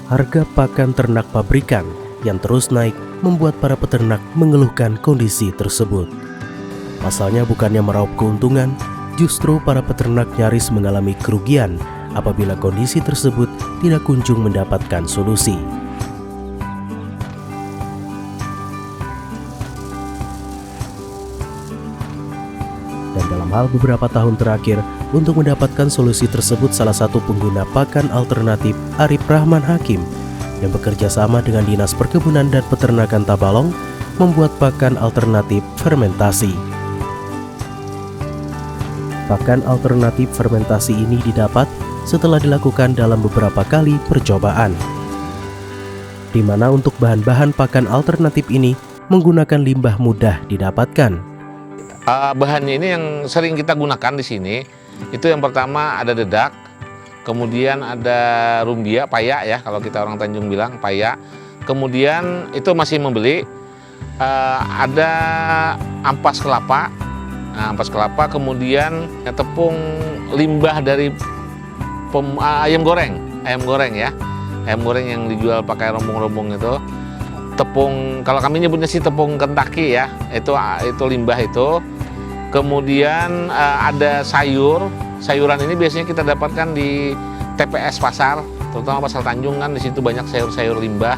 Harga pakan ternak pabrikan yang terus naik membuat para peternak mengeluhkan kondisi tersebut. Pasalnya bukannya meraup keuntungan, justru para peternak nyaris mengalami kerugian apabila kondisi tersebut tidak kunjung mendapatkan solusi. Dan dalam hal beberapa tahun terakhir, untuk mendapatkan solusi tersebut salah satu pengguna pakan alternatif Arif Rahman Hakim yang bekerja sama dengan Dinas Perkebunan dan Peternakan Tabalong membuat pakan alternatif fermentasi. Pakan alternatif fermentasi ini didapat setelah dilakukan dalam beberapa kali percobaan, di mana untuk bahan-bahan pakan alternatif ini menggunakan limbah mudah didapatkan. Bahannya ini yang sering kita gunakan di sini, itu yang pertama ada dedak, kemudian ada rumbia, payak ya, kalau kita orang Tanjung bilang payak. Kemudian itu masih membeli, ada ampas kelapa, kemudian tepung limbah dari ayam goreng ya, ayam goreng yang dijual pakai rombong-rombong itu. Tepung, kalau kami nyebutnya sih tepung Kentucky ya, itu limbah itu. Kemudian ada sayuran ini biasanya kita dapatkan di TPS pasar, terutama pasar Tanjung kan, di situ banyak sayur-sayur limbah,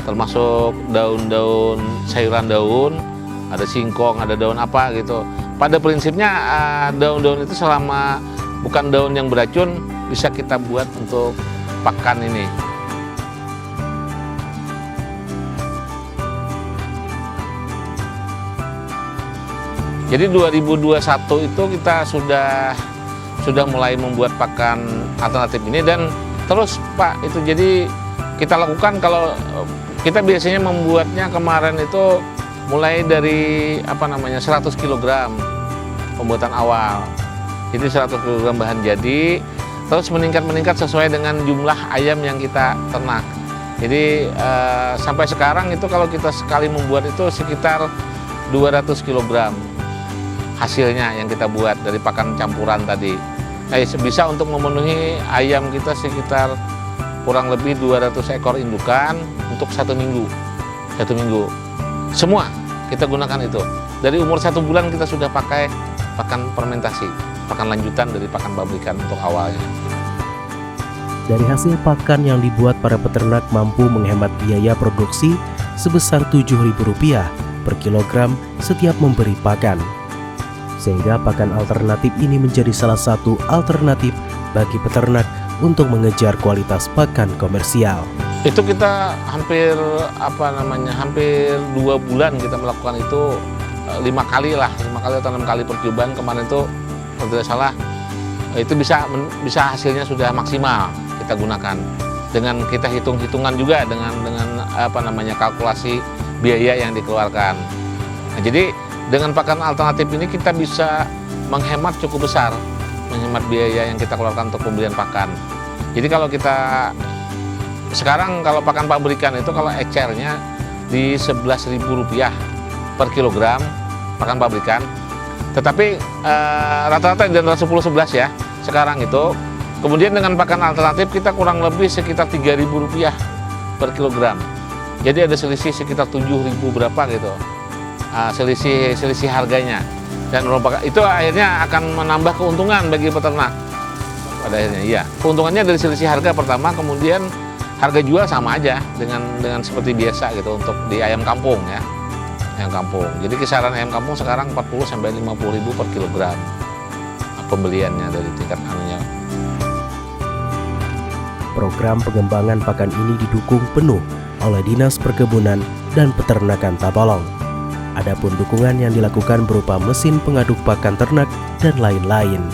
termasuk daun-daun, sayuran daun, ada singkong, ada daun apa gitu. Pada prinsipnya daun-daun itu selama bukan daun yang beracun bisa kita buat untuk pakan ini. Jadi 2021 itu kita sudah mulai membuat pakan alternatif ini, dan terus Pak itu jadi kita lakukan. Kalau kita biasanya membuatnya kemarin itu mulai dari 100 kg pembuatan awal. Jadi 100 kg bahan jadi, terus meningkat sesuai dengan jumlah ayam yang kita ternak. Jadi sampai sekarang itu kalau kita sekali membuat itu sekitar 200 kg hasilnya yang kita buat dari pakan campuran tadi. Bisa untuk memenuhi ayam kita sekitar kurang lebih 200 ekor indukan untuk 1 minggu. Semua kita gunakan itu. Dari umur 1 bulan kita sudah pakai pakan fermentasi, pakan lanjutan dari pakan pabrikan untuk awalnya. Dari hasil pakan yang dibuat, para peternak mampu menghemat biaya produksi sebesar Rp7.000 per kilogram setiap memberi pakan. Sehingga pakan alternatif ini menjadi salah satu alternatif bagi peternak untuk mengejar kualitas pakan komersial. Itu kita hampir 2 bulan kita melakukan itu 5 kali atau 6 kali percobaan. Kemarin itu kalau tidak salah itu bisa hasilnya sudah maksimal kita gunakan. Dengan kita hitung-hitungan juga dengan kalkulasi biaya yang dikeluarkan. Nah, jadi dengan pakan alternatif ini kita bisa menghemat cukup besar, menghemat biaya yang kita keluarkan untuk pembelian pakan. Jadi kalau kita sekarang kalau pakan pabrikan itu kalau ecernya di Rp11.000 per kilogram pakan pabrikan, tetapi rata-rata di antara 10-11 ya sekarang itu. Kemudian dengan pakan alternatif kita kurang lebih sekitar Rp3.000 per kilogram. Jadi ada selisih sekitar 7.000 berapa gitu. Selisih harganya, dan itu akhirnya akan menambah keuntungan bagi peternak pada akhirnya. Iya, keuntungannya dari selisih harga pertama, kemudian harga jual sama aja dengan seperti biasa gitu untuk di ayam kampung ya, ayam kampung. Jadi kisaran ayam kampung sekarang 40-50 ribu per kilogram pembeliannya dari tingkat anunya. Program pengembangan pakan ini didukung penuh oleh Dinas Perkebunan dan Peternakan Tabalong. Adapun dukungan yang dilakukan berupa mesin pengaduk pakan ternak dan lain-lain.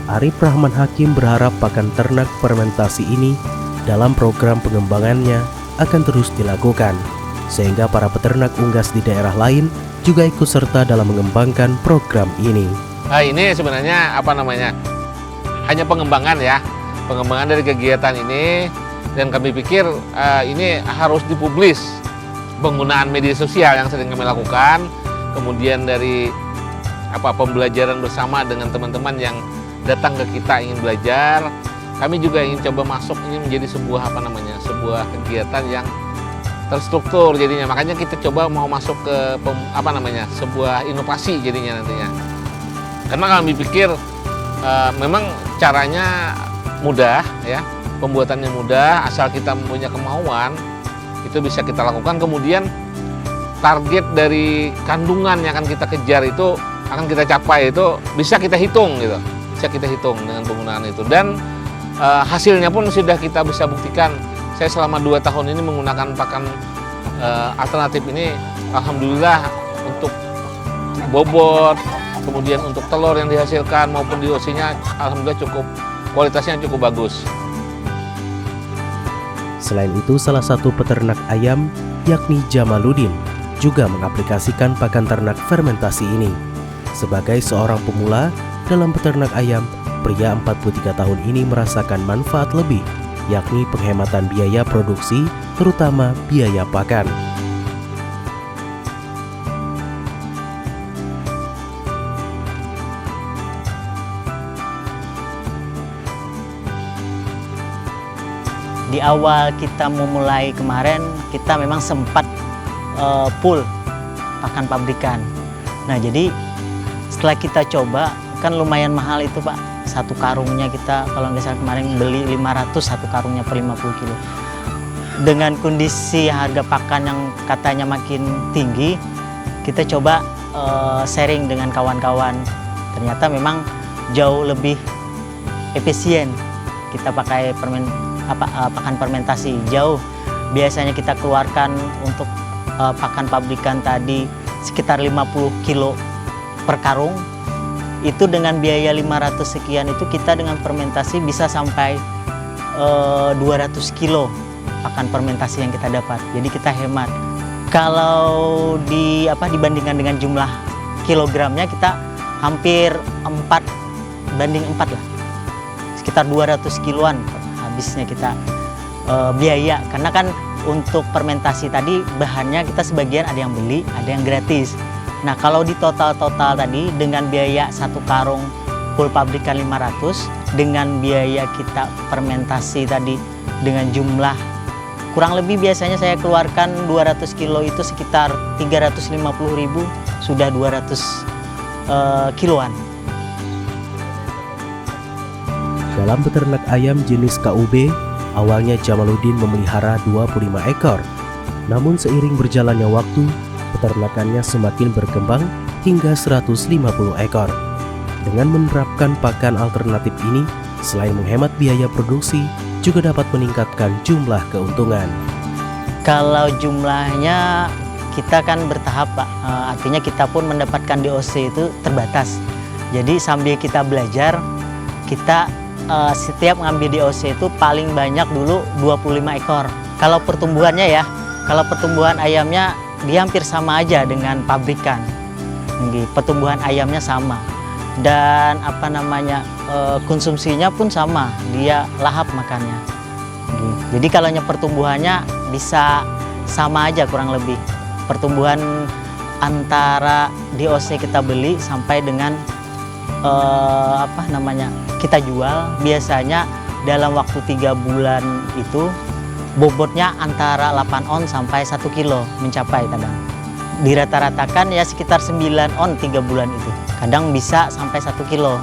Arif Rahman Hakim berharap pakan ternak fermentasi ini dalam program pengembangannya akan terus dilakukan, sehingga para peternak unggas di daerah lain juga ikut serta dalam mengembangkan program ini. Nah, ini sebenarnya hanya pengembangan ya, pengembangan dari kegiatan ini, dan kami pikir ini harus dipublis. Penggunaan media sosial yang sering kami lakukan, kemudian dari pembelajaran bersama dengan teman-teman yang datang ke kita ingin belajar, kami juga ingin coba masuk ini menjadi sebuah sebuah kegiatan yang terstruktur jadinya. Makanya kita coba mau masuk ke sebuah inovasi jadinya nantinya. Karena kami pikir memang caranya mudah ya, pembuatannya mudah, asal kita punya kemauan itu bisa kita lakukan. Kemudian target dari kandungan yang akan kita kejar itu, akan kita capai itu bisa kita hitung gitu, bisa kita hitung dengan penggunaan itu. Dan hasilnya pun sudah kita bisa buktikan. Saya selama 2 tahun ini menggunakan pakan alternatif ini, alhamdulillah untuk bobot, kemudian untuk telur yang dihasilkan maupun DOC-nya, alhamdulillah kualitasnya cukup bagus. Selain itu, salah satu peternak ayam, yakni Jamaluddin, juga mengaplikasikan pakan ternak fermentasi ini. Sebagai seorang pemula dalam peternak ayam, pria 43 tahun ini merasakan manfaat lebih, yakni penghematan biaya produksi, terutama biaya pakan. Di awal kita memulai kemarin, kita memang sempat full pakan pabrikan. Nah, jadi setelah kita coba, kan lumayan mahal itu Pak. Satu karungnya kita, kalau nggak salah kemarin beli 500 satu karungnya per 50 kilo. Dengan kondisi harga pakan yang katanya makin tinggi, kita coba sharing dengan kawan-kawan. Ternyata memang jauh lebih efisien kita pakai pakan fermentasi. Jauh biasanya kita keluarkan untuk pakan pabrikan tadi sekitar 50 kilo per karung. Itu dengan biaya 500 sekian, itu kita dengan fermentasi bisa sampai 200 kilo pakan fermentasi yang kita dapat. Jadi kita hemat. Kalau dibandingkan dengan jumlah kilogramnya, kita hampir 4:4 lah. Sekitar 200 kiloan habisnya kita biaya. Karena kan untuk fermentasi tadi bahannya kita sebagian ada yang beli, ada yang gratis. Nah, kalau di total tadi dengan biaya satu karung full pabrikan 500, dengan biaya kita fermentasi tadi dengan jumlah kurang lebih biasanya saya keluarkan 200 kilo itu sekitar 350.000, sudah 200 kiloan. Dalam peternak ayam jenis KUB, awalnya Jamaluddin memelihara 25 ekor. Namun seiring berjalannya waktu, peternakannya semakin berkembang hingga 150 ekor. Dengan menerapkan pakan alternatif ini, selain menghemat biaya produksi, juga dapat meningkatkan jumlah keuntungan. Kalau jumlahnya kita kan bertahap Pak, artinya kita pun mendapatkan DOC itu terbatas. Jadi sambil kita belajar, kita setiap ngambil DOC itu paling banyak dulu 25 ekor. Kalau pertumbuhannya ya, kalau pertumbuhan ayamnya dia hampir sama aja dengan pabrikan. Pertumbuhan ayamnya sama. Dan konsumsinya pun sama, dia lahap makannya. Jadi kalau pertumbuhannya bisa sama aja kurang lebih. Pertumbuhan antara DOC kita beli sampai dengan kita jual, biasanya dalam waktu 3 bulan itu bobotnya antara 8 on sampai 1 kilo mencapai kadang. Dirata-ratakan ya sekitar 9 on 3 bulan itu. Kadang bisa sampai 1 kilo.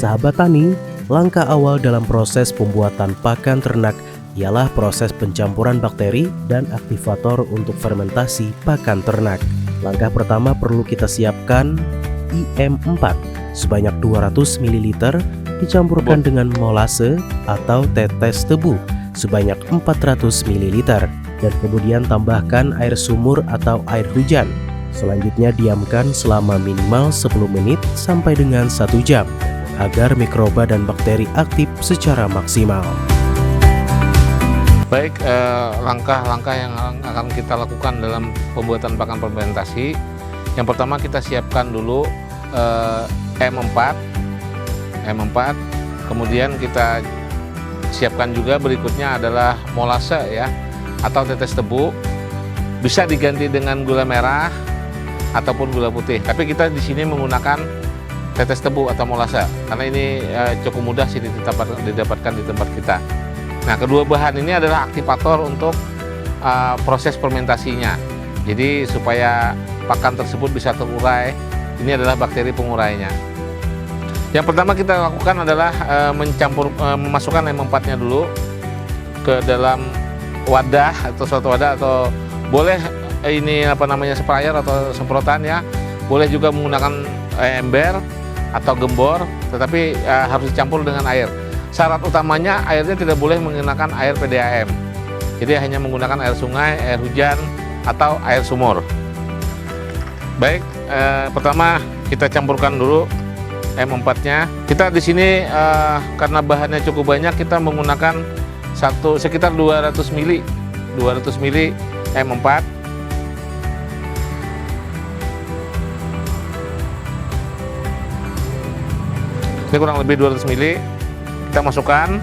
Sahabat tani, langkah awal dalam proses pembuatan pakan ternak ialah proses pencampuran bakteri dan aktivator untuk fermentasi pakan ternak. Langkah pertama perlu kita siapkan IM4 sebanyak 200 ml dicampurkan dengan molase atau tetes tebu sebanyak 400 ml dan kemudian tambahkan air sumur atau air hujan. Selanjutnya diamkan selama minimal 10 menit sampai dengan 1 jam agar mikroba dan bakteri aktif secara maksimal. Baik, langkah-langkah yang akan kita lakukan dalam pembuatan pakan fermentasi, Yang pertama kita siapkan dulu M4, kemudian kita siapkan juga berikutnya adalah molase ya, atau tetes tebu. Bisa diganti dengan gula merah ataupun gula putih. Tapi kita di sini menggunakan tetes tebu atau molase karena ini cukup mudah sih didapatkan di tempat kita. Nah, kedua bahan ini adalah aktivator untuk proses fermentasinya. Jadi supaya pakan tersebut bisa terurai, ini adalah bakteri pengurainya. Yang pertama kita lakukan adalah memasukkan M4-nya dulu ke dalam wadah atau suatu wadah, atau boleh ini sprayer atau semprotan ya. Boleh juga menggunakan ember atau gembor, tetapi harus dicampur dengan air. Syarat utamanya airnya tidak boleh menggunakan air PDAM. Jadi hanya menggunakan air sungai, air hujan, atau air sumur. Baik, pertama kita campurkan dulu M4-nya. Kita di sini karena bahannya cukup banyak, kita menggunakan sekitar 200 ml M4. Ini kurang lebih 200 ml. Kita masukkan.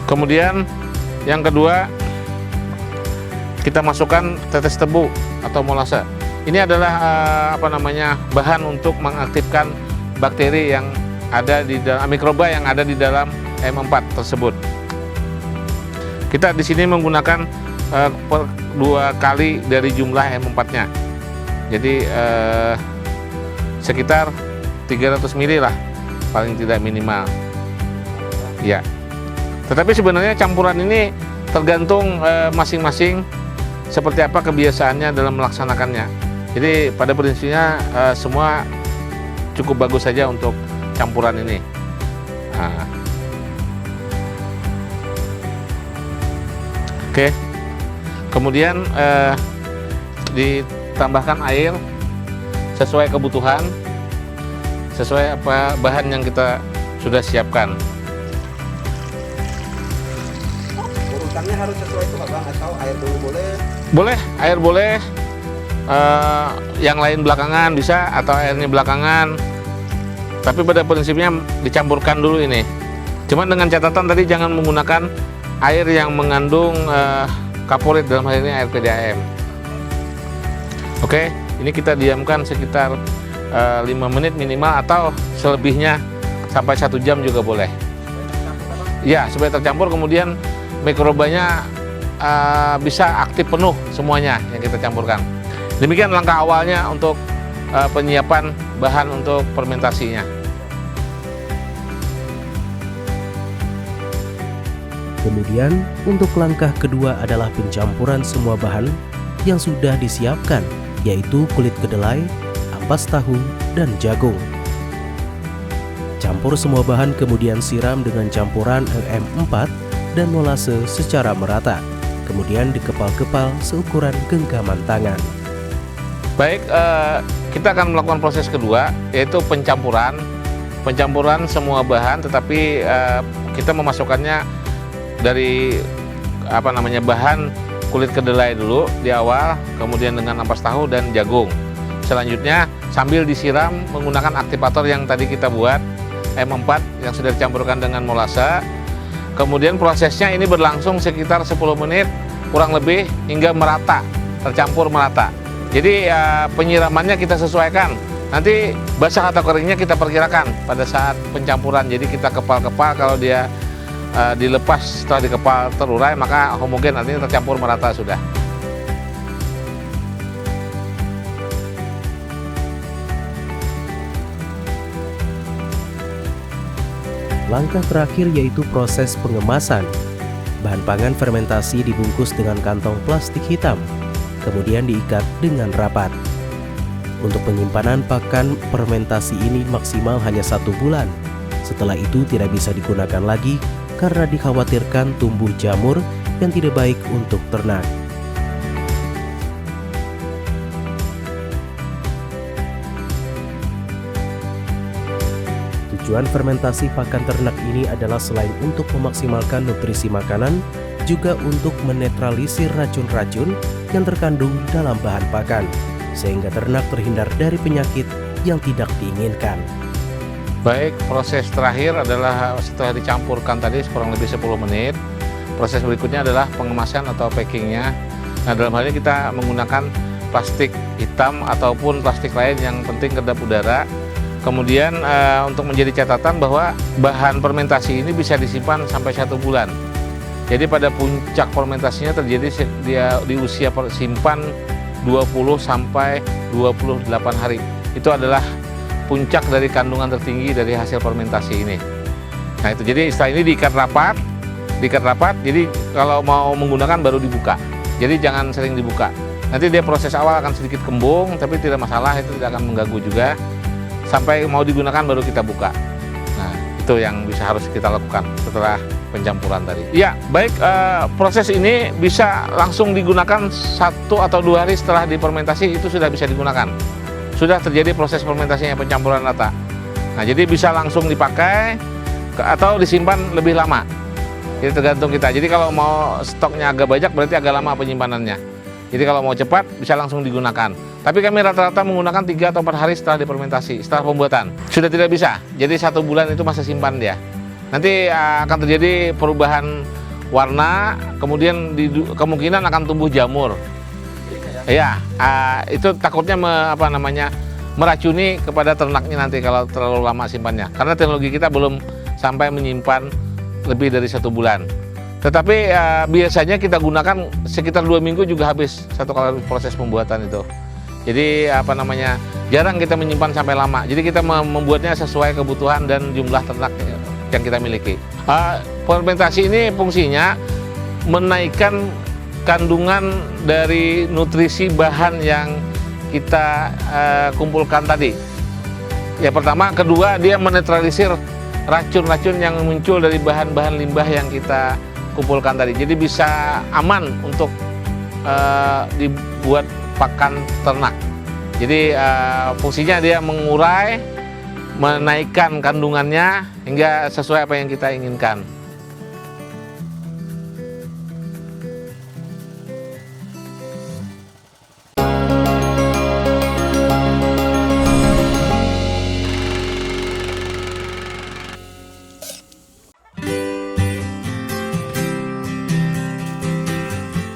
Kemudian yang kedua, kita masukkan tetes tebu atau molase. Ini adalah bahan untuk mengaktifkan bakteri yang ada di dalam mikroba yang ada di dalam M4 tersebut. Kita di sini menggunakan per 2 kali dari jumlah M4-nya. Jadi sekitar 300 ml lah, paling tidak minimal. Ya. Tetapi sebenarnya campuran ini tergantung masing-masing seperti apa kebiasaannya dalam melaksanakannya. Jadi pada prinsipnya semua cukup bagus saja untuk campuran ini. Nah. Oke. Kemudian ditambahkan air sesuai kebutuhan, sesuai apa bahan yang kita sudah siapkan. Urutannya harus sesuai itu Bang, atau air dulu boleh? Boleh, air boleh. Yang lain belakangan bisa, atau airnya belakangan. Tapi pada prinsipnya dicampurkan dulu ini. Cuman dengan catatan tadi jangan menggunakan air yang mengandung kaporit, dalam hal ini air PDAM. Oke, ini kita diamkan sekitar 5 menit minimal, atau selebihnya sampai 1 jam juga boleh. Ya, supaya tercampur, kemudian mikrobanya bisa aktif penuh semuanya yang kita campurkan. Demikian langkah awalnya untuk penyiapan bahan untuk fermentasinya. Kemudian, untuk langkah kedua adalah pencampuran semua bahan yang sudah disiapkan, yaitu kulit kedelai, ampas tahu, dan jagung. Campur semua bahan kemudian siram dengan campuran M4 dan molase secara merata. Kemudian dikepal-kepal seukuran genggaman tangan. Baik, kita akan melakukan proses kedua, yaitu pencampuran. Pencampuran semua bahan, tetapi kita memasukkannya dari bahan kulit kedelai dulu di awal, kemudian dengan ampas tahu dan jagung. Selanjutnya sambil disiram menggunakan aktivator yang tadi kita buat, M4 yang sudah dicampurkan dengan molase. Kemudian prosesnya ini berlangsung sekitar 10 menit kurang lebih hingga merata, tercampur merata. Jadi penyiramannya kita sesuaikan. Nanti basah atau keringnya kita perkirakan pada saat pencampuran. Jadi kita kepal-kepal, kalau dia dilepas setelah dikepal terurai, maka homogen, artinya tercampur merata sudah. Langkah terakhir yaitu proses pengemasan. Bahan pangan fermentasi dibungkus dengan kantong plastik hitam, kemudian diikat dengan rapat. Untuk penyimpanan pakan fermentasi ini maksimal hanya 1 bulan. Setelah itu tidak bisa digunakan lagi karena dikhawatirkan tumbuh jamur yang tidak baik untuk ternak. Tujuan fermentasi pakan ternak ini adalah selain untuk memaksimalkan nutrisi makanan, juga untuk menetralisir racun-racun yang terkandung dalam bahan pakan, sehingga ternak terhindar dari penyakit yang tidak diinginkan. Baik, proses terakhir adalah setelah dicampurkan tadi kurang lebih 10 menit. Proses berikutnya adalah pengemasan atau packingnya. Nah, dalam hal ini kita menggunakan plastik hitam ataupun plastik lain yang penting kedap udara. Kemudian untuk menjadi catatan bahwa bahan fermentasi ini bisa disimpan sampai 1 bulan. Jadi pada puncak fermentasinya terjadi dia di usia simpan 20 sampai 28 hari. Itu adalah puncak dari kandungan tertinggi dari hasil fermentasi ini. Nah itu, jadi setelah ini diikat rapat, jadi kalau mau menggunakan baru dibuka. Jadi jangan sering dibuka. Nanti dia proses awal akan sedikit kembung, tapi tidak masalah, itu tidak akan mengganggu juga. Sampai mau digunakan baru kita buka. Nah itu yang harus kita lakukan setelah pencampuran tadi. Ya baik, proses ini bisa langsung digunakan 1 atau 2 hari setelah difermentasi, itu sudah bisa digunakan. Sudah terjadi proses fermentasinya, pencampuran rata. Nah jadi bisa langsung dipakai atau disimpan lebih lama. Jadi tergantung kita. Jadi kalau mau stoknya agak banyak berarti agak lama penyimpanannya. Jadi kalau mau cepat bisa langsung digunakan. Tapi kami rata-rata menggunakan 3 atau 4 hari setelah difermentasi, setelah pembuatan. Sudah tidak bisa. Jadi 1 bulan itu masa simpan dia. Nanti akan terjadi perubahan warna, kemudian kemungkinan akan tumbuh jamur. Ya, itu takutnya meracuni kepada ternaknya nanti kalau terlalu lama simpannya. Karena teknologi kita belum sampai menyimpan lebih dari 1 bulan. Tetapi biasanya kita gunakan sekitar 2 minggu juga habis satu kali proses pembuatan itu. Jadi jarang kita menyimpan sampai lama. Jadi kita membuatnya sesuai kebutuhan dan jumlah ternak yang kita miliki. Fermentasi ini fungsinya menaikkan kandungan dari nutrisi bahan yang kita kumpulkan tadi. Ya pertama, kedua dia menetralisir racun-racun yang muncul dari bahan-bahan limbah yang kita kumpulkan tadi. Jadi bisa aman untuk dibuat pakan ternak. Jadi fungsinya dia mengurai, menaikkan kandungannya hingga sesuai apa yang kita inginkan.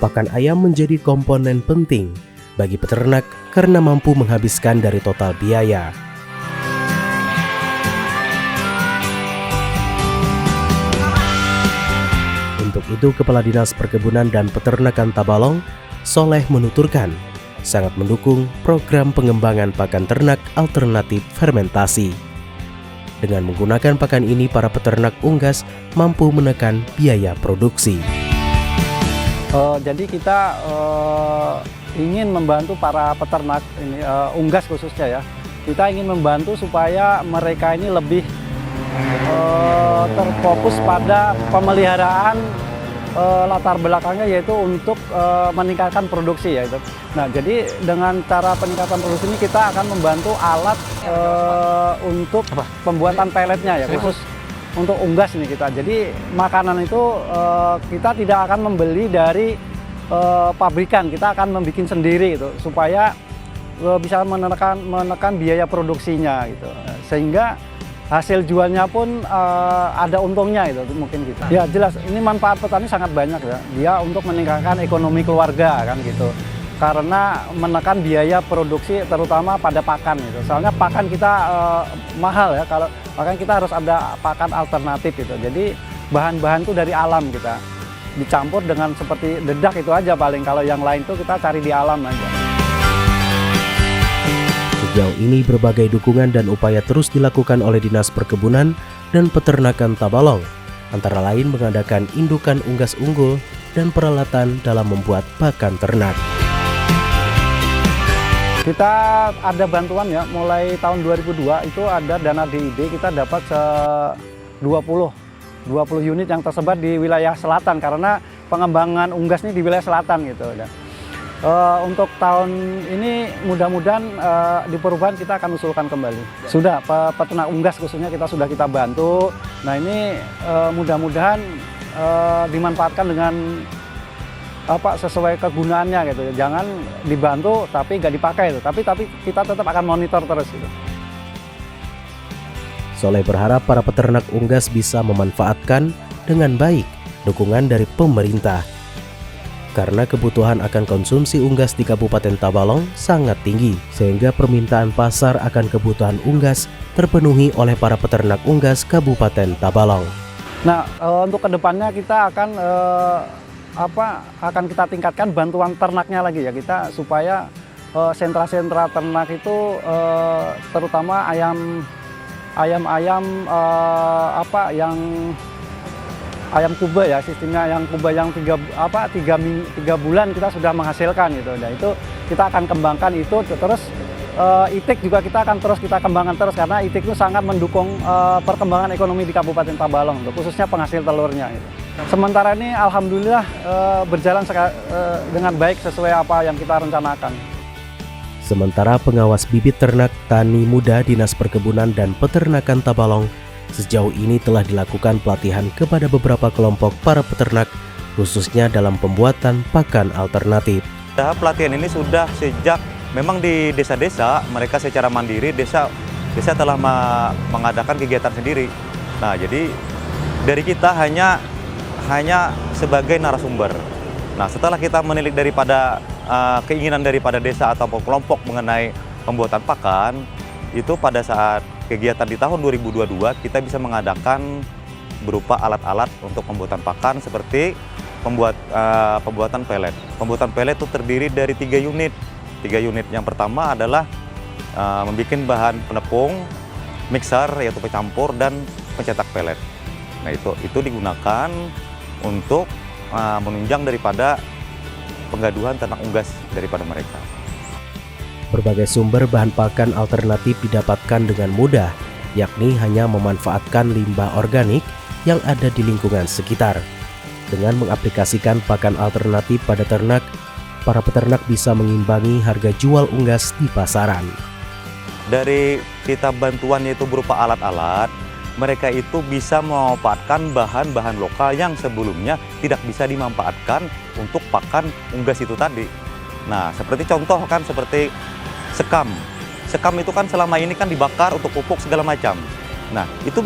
Pakan ayam menjadi komponen penting bagi peternak karena mampu menghabiskan dari total biaya. Untuk itu, Kepala Dinas Perkebunan dan Peternakan Tabalong, Soleh, menuturkan sangat mendukung program pengembangan pakan ternak alternatif fermentasi. Dengan menggunakan pakan ini, para peternak unggas mampu menekan biaya produksi. Jadi kita ingin membantu para peternak ini, unggas khususnya ya. Kita ingin membantu supaya mereka ini lebih terfokus pada pemeliharaan latar belakangnya, yaitu untuk meningkatkan produksi ya itu. Nah jadi dengan cara peningkatan produksi ini kita akan membantu alat untuk pembuatan pelletnya ya, khusus untuk unggas ini kita. Jadi makanan itu kita tidak akan membeli dari pabrikan, kita akan membuat sendiri gitu, supaya bisa menekan biaya produksinya gitu, sehingga hasil jualnya pun ada untungnya itu mungkin gitu. Ya jelas ini manfaat petani sangat banyak ya, dia untuk meningkatkan ekonomi keluarga kan gitu, karena menekan biaya produksi terutama pada pakan gitu. Soalnya pakan kita mahal ya, kalau pakan kita harus ada pakan alternatif gitu. Jadi bahan-bahan itu dari alam kita dicampur dengan seperti dedak itu aja paling, kalau yang lain tuh kita cari di alam aja. Sejauh ini berbagai dukungan dan upaya terus dilakukan oleh Dinas Perkebunan dan Peternakan Tabalong, antara lain mengadakan indukan unggas unggul dan peralatan dalam membuat pakan ternak. Kita ada bantuan ya, mulai tahun 2002 itu ada dana DID, kita dapat 20 unit yang tersebar di wilayah selatan, karena pengembangan unggas ini di wilayah selatan gitu. Untuk tahun ini mudah-mudahan di perubahan kita akan usulkan kembali. Sudah peternak unggas khususnya kita bantu. Nah ini mudah-mudahan dimanfaatkan dengan sesuai kegunaannya gitu. Jangan dibantu tapi nggak dipakai itu. Tapi kita tetap akan monitor terus gitu. Soleh berharap para peternak unggas bisa memanfaatkan dengan baik dukungan dari pemerintah. Karena kebutuhan akan konsumsi unggas di Kabupaten Tabalong sangat tinggi, sehingga permintaan pasar akan kebutuhan unggas terpenuhi oleh para peternak unggas Kabupaten Tabalong. Nah, untuk kedepannya kita akan kita tingkatkan bantuan ternaknya lagi ya, kita supaya sentra-sentra ternak itu terutama ayam kuba ya, sistemnya ayam kuba yang 3 bulan kita sudah menghasilkan gitu. Nah, itu kita akan kembangkan itu terus. ITIK juga kita akan terus kita kembangkan terus, karena ITIK itu sangat mendukung perkembangan ekonomi di Kabupaten Tabalong, khususnya penghasil telurnya gitu. Sementara ini alhamdulillah berjalan dengan baik sesuai apa yang kita rencanakan. Sementara pengawas bibit ternak Tani Muda Dinas Perkebunan dan Peternakan Tabalong sejauh ini telah dilakukan pelatihan kepada beberapa kelompok para peternak, khususnya dalam pembuatan pakan alternatif. Pelatihan ini sudah sejak memang di desa-desa, mereka secara mandiri, desa telah mengadakan kegiatan sendiri. Nah, jadi dari kita hanya sebagai narasumber. Nah, setelah kita menilik daripada keinginan daripada desa atau kelompok mengenai pembuatan pakan, itu pada saat kegiatan di tahun 2022 kita bisa mengadakan berupa alat-alat untuk pembuatan pakan seperti pembuatan pelet. Pembuatan pelet itu terdiri dari 3 unit. 3 unit. Yang pertama adalah membuat bahan penepung, mixer yaitu pencampur, dan pencetak pelet. Nah, itu digunakan untuk menunjang daripada penggaduhan ternak unggas daripada mereka. Berbagai sumber bahan pakan alternatif didapatkan dengan mudah, yakni hanya memanfaatkan limbah organik yang ada di lingkungan sekitar. Dengan mengaplikasikan pakan alternatif pada ternak, para peternak bisa mengimbangi harga jual unggas di pasaran. Dari kita bantuan yaitu berupa alat-alat, mereka itu bisa memanfaatkan bahan-bahan lokal yang sebelumnya tidak bisa dimanfaatkan untuk pakan unggas itu tadi. Nah, seperti contoh kan seperti sekam. Sekam itu kan selama ini kan dibakar untuk pupuk segala macam. Nah, itu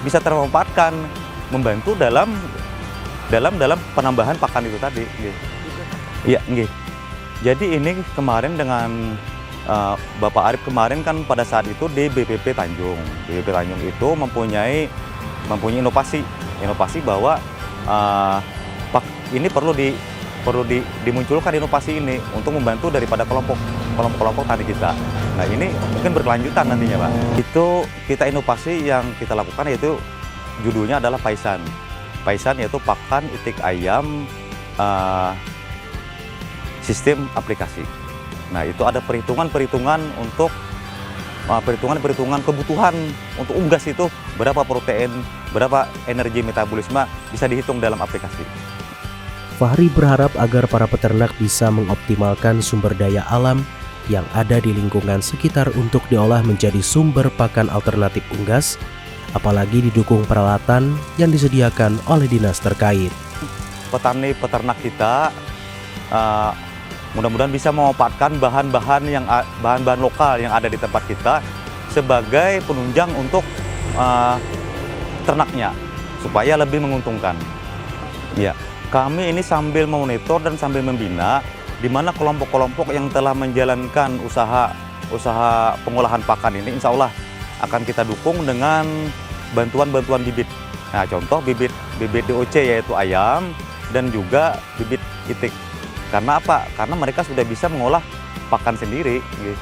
bisa termanfaatkan, membantu dalam penambahan pakan itu tadi. Iya, gitu. Jadi ini kemarin dengan Bapak Arif kemarin kan pada saat itu di BPP Tanjung. BPP Tanjung itu mempunyai inovasi bahwa ini perlu dimunculkan inovasi ini untuk membantu daripada kelompok tani kita. Nah, ini mungkin berkelanjutan nantinya, Pak. Itu kita inovasi yang kita lakukan yaitu judulnya adalah Paisan. Paisan yaitu pakan itik ayam sistem aplikasi. Nah, itu ada perhitungan untuk perhitungan kebutuhan untuk unggas itu berapa protein, berapa energi metabolisme bisa dihitung dalam aplikasi. Fahri berharap agar para peternak bisa mengoptimalkan sumber daya alam yang ada di lingkungan sekitar untuk diolah menjadi sumber pakan alternatif unggas, apalagi didukung peralatan yang disediakan oleh dinas terkait. Petani peternak kita mudah-mudahan bisa memanfaatkan bahan-bahan lokal yang ada di tempat kita sebagai penunjang untuk ternaknya supaya lebih menguntungkan. Ya, kami ini sambil memonitor dan sambil membina di mana kelompok-kelompok yang telah menjalankan usaha pengolahan pakan ini, insya Allah akan kita dukung dengan bantuan bibit. Nah, contoh bibit DOC yaitu ayam dan juga bibit itik. Karena apa? Karena mereka sudah bisa mengolah pakan sendiri. Gitu.